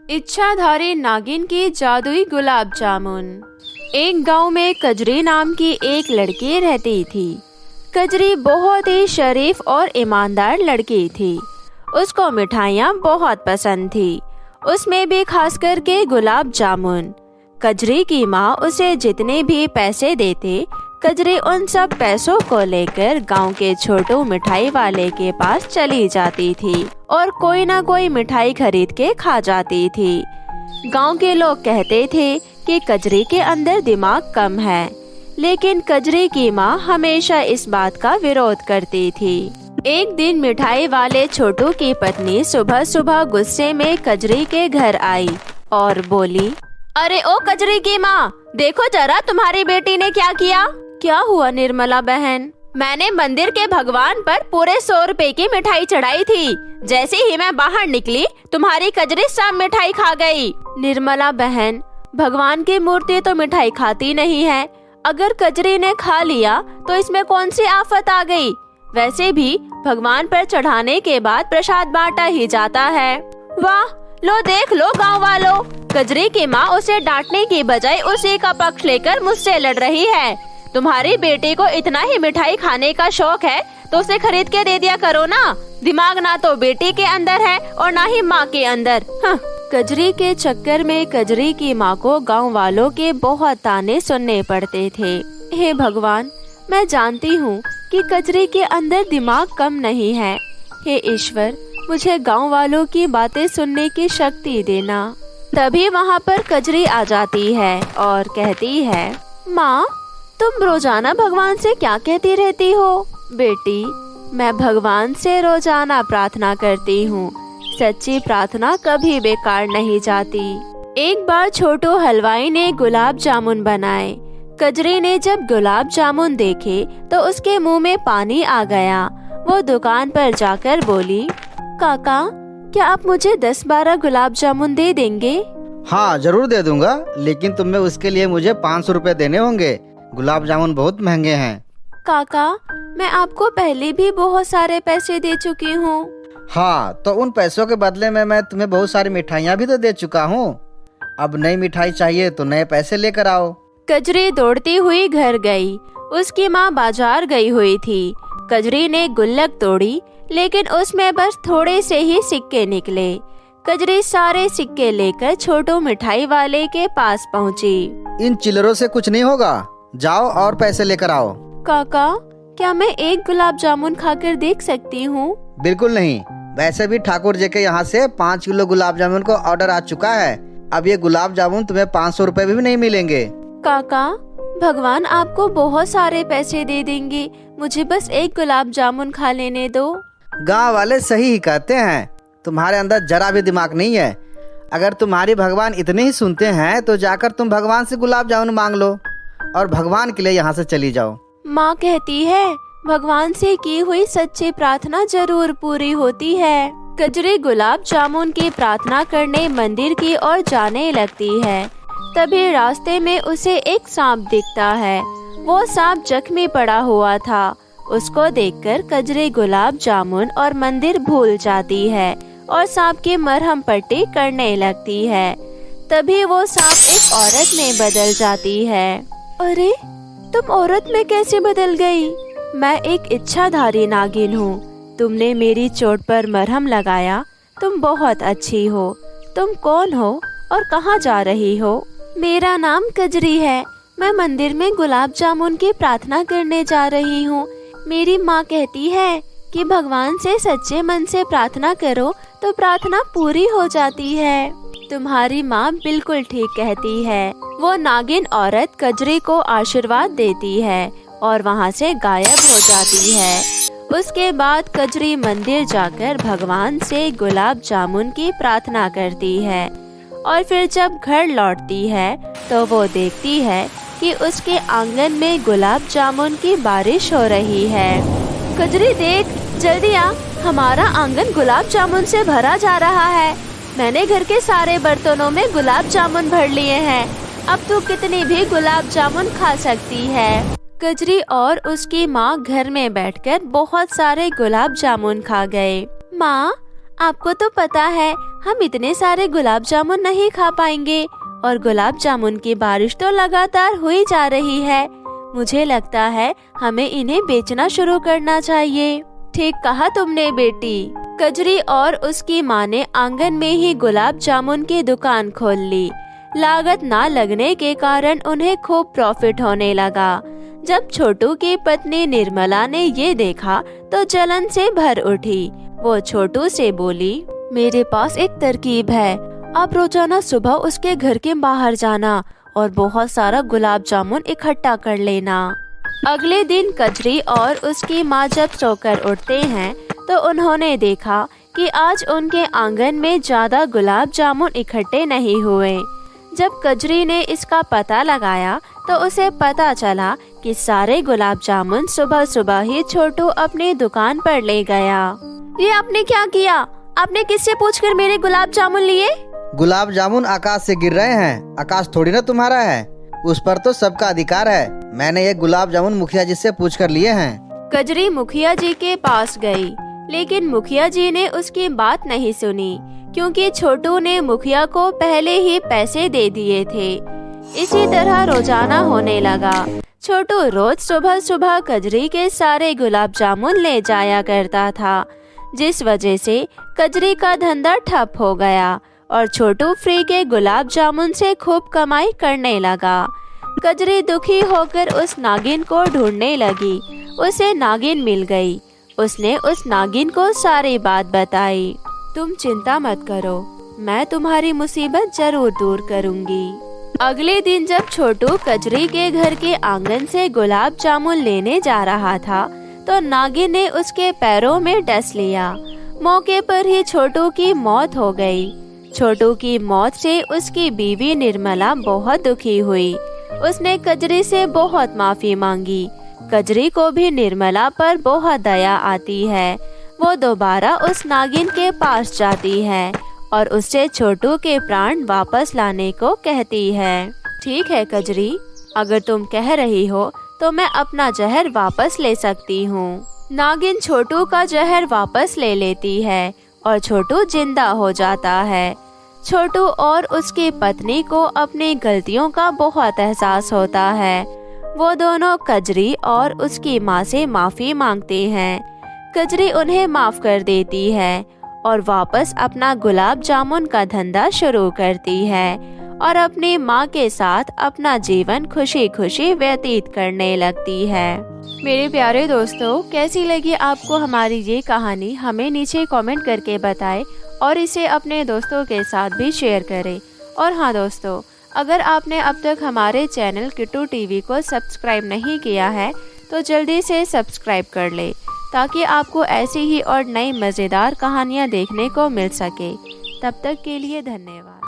इच्छाधारी नागिन की जादुई गुलाब जामुन। एक गांव में कजरी नाम की एक लड़की रहती थी। कजरी बहुत ही शरीफ और ईमानदार लड़की थी। उसको मिठाइयाँ बहुत पसंद थी, उसमें भी खास करके गुलाब जामुन। कजरी की माँ उसे जितने भी पैसे देते, कजरी उन सब पैसों को लेकर गांव के छोटू मिठाई वाले के पास चली जाती थी और कोई ना कोई मिठाई खरीद के खा जाती थी। गांव के लोग कहते थे कि कजरी के अंदर दिमाग कम है, लेकिन कजरी की माँ हमेशा इस बात का विरोध करती थी। एक दिन मिठाई वाले छोटू की पत्नी सुबह सुबह गुस्से में कजरी के घर आई और बोली, अरे ओ कजरी की माँ, देखो जरा तुम्हारी बेटी ने क्या किया। क्या हुआ निर्मला बहन? मैंने मंदिर के भगवान पर पूरे 100 रुपए की मिठाई चढ़ाई थी। जैसे ही मैं बाहर निकली, तुम्हारी कजरी सब मिठाई खा गई। निर्मला बहन, भगवान की मूर्ति तो मिठाई खाती नहीं है। अगर कजरी ने खा लिया तो इसमें कौन सी आफत आ गई? वैसे भी भगवान पर चढ़ाने के बाद प्रसाद बांटा ही जाता है। वाह, लो देख लो गाँव वालों, कजरी की माँ उसे डांटने की बजाय उसी का पक्ष लेकर मुझसे लड़ रही है। तुम्हारी बेटी को इतना ही मिठाई खाने का शौक है तो उसे खरीद के दे दिया करो ना। दिमाग ना तो बेटी के अंदर है और ना ही माँ के अंदर। कजरी के चक्कर में कजरी की माँ को गांव वालों के बहुत ताने सुनने पड़ते थे। हे भगवान, मैं जानती हूँ कि कजरी के अंदर दिमाग कम नहीं है। हे ईश्वर, मुझे गांव वालों की बातें सुनने की शक्ति देना। तभी वहाँ पर कजरी आ जाती है और कहती है, माँ, तुम रोजाना भगवान से क्या कहती रहती हो? बेटी, मैं भगवान से रोजाना प्रार्थना करती हूँ। सच्ची प्रार्थना कभी बेकार नहीं जाती। एक बार छोटू हलवाई ने गुलाब जामुन बनाए। कजरी ने जब गुलाब जामुन देखे तो उसके मुंह में पानी आ गया। वो दुकान पर जाकर बोली, काका, क्या आप मुझे 10-12 गुलाब जामुन दे देंगे? हाँ, जरूर दे दूंगा, लेकिन तुम्हें उसके लिए मुझे 500 रुपए देने होंगे। गुलाब जामुन बहुत महंगे हैं। काका, मैं आपको पहले भी बहुत सारे पैसे दे चुकी हूँ। हाँ, तो उन पैसों के बदले में मैं तुम्हें बहुत सारी मिठाइयाँ भी तो दे चुका हूँ। अब नई मिठाई चाहिए तो नए पैसे लेकर आओ। कजरी दौड़ती हुई घर गई। उसकी माँ बाजार गई हुई थी। कजरी ने गुल्लक तोड़ी, लेकिन उसमें बस थोड़े से ही सिक्के निकले। कजरी सारे सिक्के लेकर छोटू मिठाई वाले के पास पहुँची। इन चिल्लरों से कुछ नहीं होगा, जाओ और पैसे लेकर आओ। काका, क्या मैं एक गुलाब जामुन खाकर देख सकती हूँ? बिल्कुल नहीं। वैसे भी ठाकुर जी के यहाँ से 5 किलो गुलाब जामुन को ऑर्डर आ चुका है। अब ये गुलाब जामुन तुम्हें 500 रुपए भी नहीं मिलेंगे। काका, भगवान आपको बहुत सारे पैसे दे देंगे, मुझे बस एक गुलाब जामुन खा लेने दो। गाँव वाले सही ही कहते हैं, तुम्हारे अंदर जरा भी दिमाग नहीं है। अगर तुम्हारी भगवान इतने ही सुनते हैं तो जाकर तुम भगवान से गुलाब जामुन मांग लो और भगवान के लिए यहाँ से चली जाओ। माँ कहती है, भगवान से की हुई सच्ची प्रार्थना जरूर पूरी होती है। कजरी गुलाब जामुन की प्रार्थना करने मंदिर की ओर जाने लगती है। तभी रास्ते में उसे एक सांप दिखता है। वो सांप जख्मी पड़ा हुआ था। उसको देखकर कजरी गुलाब जामुन और मंदिर भूल जाती है और सांप की मरहम पट्टी करने लगती है। तभी वो सांप एक औरत में बदल जाती है। अरे, तुम औरत में कैसे बदल गई? मैं एक इच्छाधारी नागिन हूँ। तुमने मेरी चोट पर मरहम लगाया। तुम बहुत अच्छी हो। तुम कौन हो और कहाँ जा रही हो? मेरा नाम कजरी है। मैं मंदिर में गुलाब जामुन की प्रार्थना करने जा रही हूँ। मेरी माँ कहती है कि भगवान से सच्चे मन से प्रार्थना करो तो प्रार्थना पूरी हो जाती है। तुम्हारी माँ बिल्कुल ठीक कहती है। वो नागिन औरत कजरी को आशीर्वाद देती है और वहाँ से गायब हो जाती है। उसके बाद कजरी मंदिर जाकर भगवान से गुलाब जामुन की प्रार्थना करती है और फिर जब घर लौटती है तो वो देखती है कि उसके आंगन में गुलाब जामुन की बारिश हो रही है। कजरी देख, जल्दी आ, हमारा आंगन गुलाब जामुन से भरा जा रहा है। मैंने घर के सारे बर्तनों में गुलाब जामुन भर लिए हैं। अब तू कितनी भी गुलाब जामुन खा सकती है। कजरी और उसकी माँ घर में बैठकर बहुत सारे गुलाब जामुन खा गए। माँ, आपको तो पता है हम इतने सारे गुलाब जामुन नहीं खा पाएंगे और गुलाब जामुन की बारिश तो लगातार हुई जा रही है। मुझे लगता है हमें इन्हें बेचना शुरू करना चाहिए। ठीक कहा तुमने बेटी। कजरी और उसकी माँ ने आंगन में ही गुलाब जामुन की दुकान खोल ली। लागत ना लगने के कारण उन्हें खूब प्रॉफिट होने लगा। जब छोटू की पत्नी निर्मला ने ये देखा तो जलन से भर उठी। वो छोटू से बोली, मेरे पास एक तरकीब है। आप रोजाना सुबह उसके घर के बाहर जाना और बहुत सारा गुलाब जामुन इकट्ठा कर लेना। अगले दिन कजरी और उसकी माँ जब सोकर उठते हैं तो उन्होंने देखा कि आज उनके आंगन में ज्यादा गुलाब जामुन इकट्ठे नहीं हुए। जब कजरी ने इसका पता लगाया तो उसे पता चला कि सारे गुलाब जामुन सुबह सुबह ही छोटू अपनी दुकान पर ले गया। ये आपने क्या किया? आपने किससे पूछकर मेरे गुलाब जामुन लिए? गुलाब जामुन आकाश से गिर रहे हैं, आकाश थोड़ी ना तुम्हारा है, उस पर तो सबका अधिकार है। मैंने ये गुलाब जामुन मुखिया जी से पूछ कर लिए हैं। कजरी मुखिया जी के पास गई, लेकिन मुखिया जी ने उसकी बात नहीं सुनी क्योंकि छोटू ने मुखिया को पहले ही पैसे दे दिए थे। इसी तरह रोजाना होने लगा। छोटू रोज सुबह सुबह कजरी के सारे गुलाब जामुन ले जाया करता था, जिस वजह से कजरी का धंधा ठप हो गया और छोटू फ्री के गुलाब जामुन से खूब कमाई करने लगा। कजरी दुखी होकर उस नागिन को ढूंढने लगी। उसे नागिन मिल गई। उसने उस नागिन को सारी बात बताई। तुम चिंता मत करो, मैं तुम्हारी मुसीबत जरूर दूर करूंगी। अगले दिन जब छोटू कजरी के घर के आंगन से गुलाब जामुन लेने जा रहा था तो नागिन ने उसके पैरों में डस लिया। मौके पर ही छोटू की मौत हो गई। छोटू की मौत से उसकी बीवी निर्मला बहुत दुखी हुई। उसने कजरी से बहुत माफी मांगी। कजरी को भी निर्मला पर बहुत दया आती है। वो दोबारा उस नागिन के पास जाती है और उससे छोटू के प्राण वापस लाने को कहती है। ठीक है कजरी, अगर तुम कह रही हो तो मैं अपना जहर वापस ले सकती हूँ। नागिन छोटू का जहर वापस ले लेती है और छोटू जिंदा हो जाता है। छोटू और उसकी पत्नी को अपनी गलतियों का बहुत एहसास होता है। वो दोनों कजरी और उसकी माँ से माफी मांगते हैं। कजरी उन्हें माफ कर देती है और वापस अपना गुलाब जामुन का धंधा शुरू करती है और अपनी माँ के साथ अपना जीवन खुशी खुशी व्यतीत करने लगती है। मेरे प्यारे दोस्तों, कैसी लगी आपको हमारी ये कहानी? हमें नीचे कमेंट करके बताएं और इसे अपने दोस्तों के साथ भी शेयर करें। और हाँ दोस्तों, अगर आपने अब तक हमारे चैनल किट्टू टीवी को सब्सक्राइब नहीं किया है तो जल्दी से सब्सक्राइब कर ले ताकि आपको ऐसी ही और नई मज़ेदार कहानियाँ देखने को मिल सके। तब तक के लिए धन्यवाद।